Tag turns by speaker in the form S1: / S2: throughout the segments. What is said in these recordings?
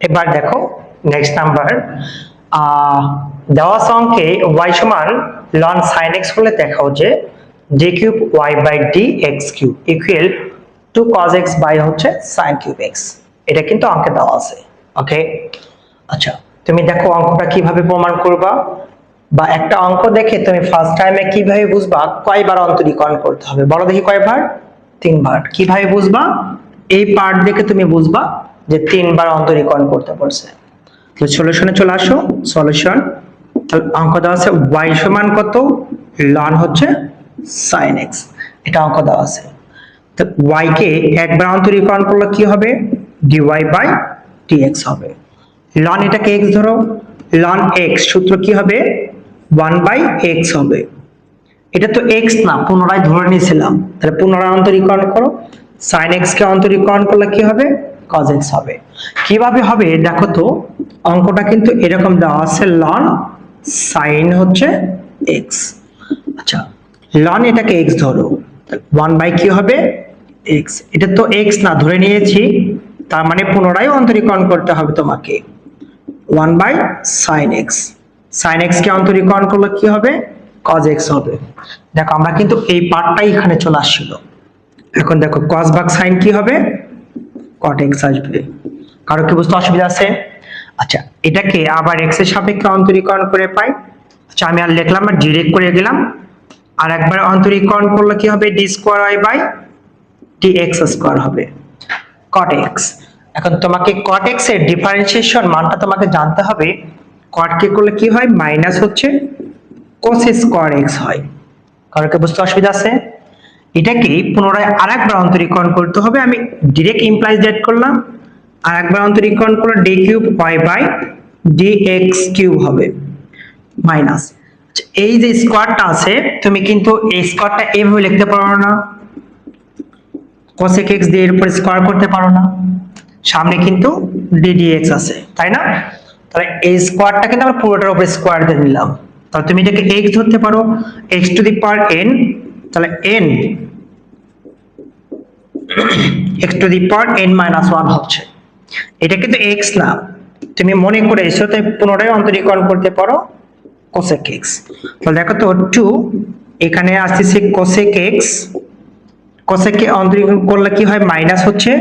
S1: এবার দেখো next number, দেওয়া অঙ্কে y সমান ln sin x হলে দেখাও যে d cube y by d x cube equal to cos x by হচ্ছে sin কিউব x। এটা কিন্তু অঙ্কে দেওয়া আছে। ওকে, আচ্ছা তুমি দেখো অঙ্কটা কিভাবে প্রমাণ করবা, বা একটা অঙ্ক দেখে তুমি ফার্স্ট টাইমে কিভাবে বুঝবা কয়বার অন্তরীকরণ করতে হবে, বলো দেখি কয়বার? 3 বার। কিভাবে বুঝবা? এই পার্ট দেখে তুমি বুঝবা যে 3 বার অন্তরীকরণ করতে বলছে। তো সলিউশনে চলে আসো। সলিউশন, অঙ্ক দেওয়া আছে y সমান কত, ln হচ্ছে sin x, এটা অঙ্ক দেওয়া আছে। তো y কে একবার অন্তরীকরণ করলে কি হবে, dy বাই dx হবে। ln এটাকে x ধরো, ln x সূত্র কি হবে, 1 বাই x হবে। এটা তো x না, পুনরায় ধরে নিয়েছিলাম, তাহলে পুনরায় অন্তরীকরণ করো। sin x কে অন্তরীকরণ করলে কি হবে, cos x হবে। কিভাবে হবে দেখো তো, অঙ্কটা কিন্তু এরকম দেওয়া আছে, ln sin হচ্ছে x। আচ্ছা ln এটাকে x ধরো, 1 বাই কি হবে x, এটা তো x না ধরে নিয়েছি, তার মানে পুনরায় অন্তরীকরণ করতে হবে তোমাকে। 1 by sin x, sin x কে অন্তরীকরণ করলে কি হবে, cos x হবে। দেখো আমরা কিন্তু এই পার্টটাই এখানে চলে আসছিল। এখন দেখো cos ভাগ sin কি হবে, cot x আসবে। কারো কি বুঝতে অসুবিধা আছে? আচ্ছা এটাকে আবার x এর সাপেক্ষে অন্তরীকরণ করে পাই। আচ্ছা আমি আর লিখলাম না, ডিরেক্ট করে গেলাম। আর একবার অন্তরীকরণ করলে কি হবে, d square y by dx square হবে, cot x। এখন তোমাকে cot x এর ডিফারেন্সিয়েশন মানটা তোমাকে জানতে হবে। cot কে করলে কি হয়, মাইনাস হচ্ছে cos স্কয়ার x হয়। কারো কি বুঝতে অসুবিধা আছে? এটাকে পুনরায় আরেকবার অন্তরীকরণ করতে হবে। আমি ডাইরেক্ট ইমপ্লাইজ দ্যাট করলাম, আরেকবার অন্তরীকরণ করলে d cube y by dx cube হবে মাইনাস। এই যে স্কয়ারটা আছে, তুমি কিন্তু এই স্কয়ারটা এইভাবে লিখতে পারো না, cosec x দিয়ে এর উপর স্কয়ার করতে পারো না, সামনে কিন্তু d dx আছে, তাই না? তাহলে এই স্কয়ারটা কিন্তু আমরা পুরোটার উপর স্কয়ার দিয়ে নিলাম। তাহলে তুমি এটাকে x ধরতে পারো, x to the power n, তাহলে n x to the power n minus 1 হচ্ছে। এটা কিন্তু x না, তুমি মনে করে এসো, তাই পুনরায় অন্তরীকরণ করতে পারো cosec x। তাহলে দেখো তো 2, এখানে আসছে cosec x, cosec কে অন্তরীকরণ করলে কি হয়, মাইনাস হচ্ছে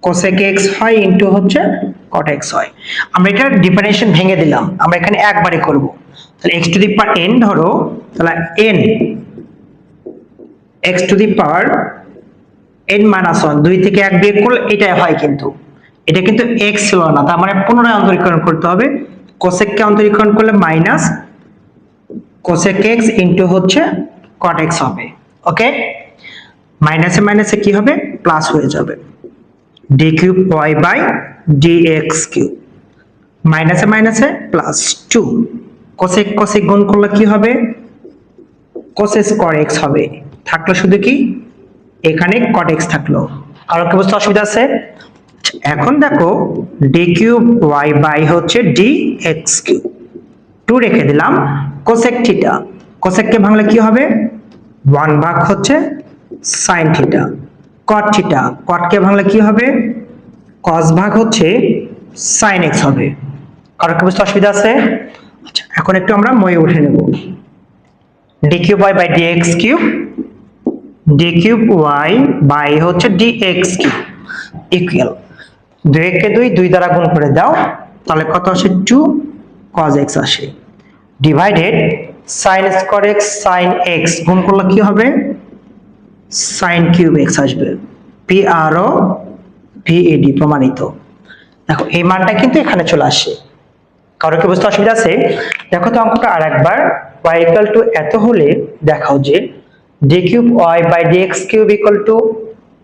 S1: cosec x হয় ইনটু হচ্ছে cot x হয়। আমরা এটা ডিফারেন্সিয়েশন ভেঙে দিলাম, আমরা এখানে একবারে করব। তাহলে x to the power n ধরো, তাহলে n x to the power n minus 1, 2 থেকে 1 বিয়োগ করলে এটাই হয়, কিন্তু এটা কিন্তু x ছিল না, তার মানে পুনরায় অন্তরীকরণ করতে হবে। cosec কে অন্তরীকরণ করলে মাইনাস cosec x ইনটু হচ্ছে cot x হবে। ওকে, মাইনাসে মাইনাসে কি হবে, প্লাস হয়ে যাবে, d cube y by dx cube, মাইনাসে মাইনাসে প্লাস 2, cosec cosec গুণ করলে কি হবে, cos স্কয়ার x হবে। থাকলো শুধু কি, এখানে cot x থাকলো। কারো কি বুঝতে অসুবিধা আছে? এখন দেখো d কিউব y বাই হচ্ছে dx কিউব, 2 রেখে দিলাম, cosec থিটা, cosec কে ভাঙলে কি হবে, 1 ভাগ হচ্ছে sin theta, cot theta, cot কে ভাঙলে কি হবে, cos ভাগ হচ্ছে sin x হবে। কারো কি বুঝতে অসুবিধা আছে? আচ্ছা এখন একটু আমরা মই উঠে নেব, d cube y by dx cube, d cube y by হচ্ছে dx কিউব ইকুয়াল 2 কে 2 দ্বারা গুণ করে দাও, তাহলে কত আসে, 2 cos x আসে, divided sin square x sin x গুণ করলে কি হবে, sin কিউব x আসবে, P R O V E D প্রমাণিত। দেখো এই মানটা কিন্তু এখানে চলে আসে। কারো কি বুঝতে অসুবিধা আছে? দেখো তো অঙ্কটা আরেকবার, y ইকুয়াল টু এত হলে দেখাও যে d cube y by dx cube equal to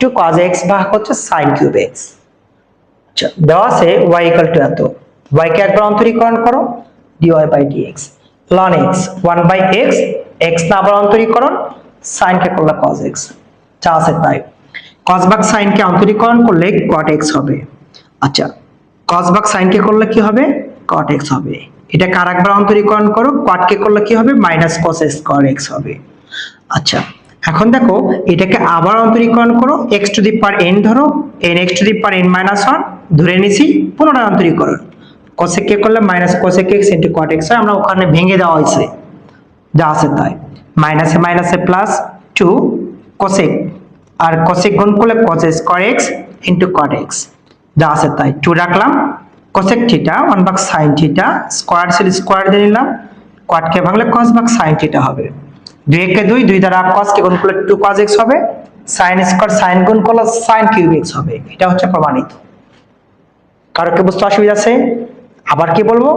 S1: 2 cos x ভাগ হচ্ছে sin কিউব x। আচ্ছা দেওয়া আছে y ইকুয়াল টু এত, y কে একবার অন্তরীকরণ করো, dy by dx, ln x 1 by x, x না আবার অন্তরীকরণ, sin কে করলে cos x, যা আছে তাই। cos ভাগ sin কে অন্তরীকরণ করলে cot x হবে। আচ্ছা cos ভাগ sin কে করলে কি হবে, cot x হবে। এটা আরেকবার অন্তরীকরণ করো, cot কে করলে কি হবে, মাইনাস cos স্কয়ার x হবে। আচ্ছা এখন দেখো এটাকে আবার অন্তরীকরণ করো, x to the power n ধরো, n x to the power n minus 1 ধরে নিছি, পুনরায় অন্তরীকরণ cosec k করলে minus cosec x into cot x হয়, আমরা ওখানে ভেঙে দেওয়া হয়েছে যা আছে তাই, মাইনাসে মাইনাসে প্লাস 2 cosec, আর cosec গুণ করলে cos square x into cot x যা আছে তাই, 2 রাখলাম, cosec থিটা 1 ভাগ sin থিটা স্কয়ার ছিল স্কয়ার দিয়ে নিলাম, cot কে ভাগলে cos ভাগ sin থিটা হবে, 2 একে 2, 2 দ্বারা cos কে গুণ করলে 2 cos x হবে, sin স্কয়ার sin গুণ করলে sin কিউব x হবে। এটা হচ্ছে প্রমাণিত। কারো কি বুঝতে অসুবিধা আছে? আবার কি বলবো?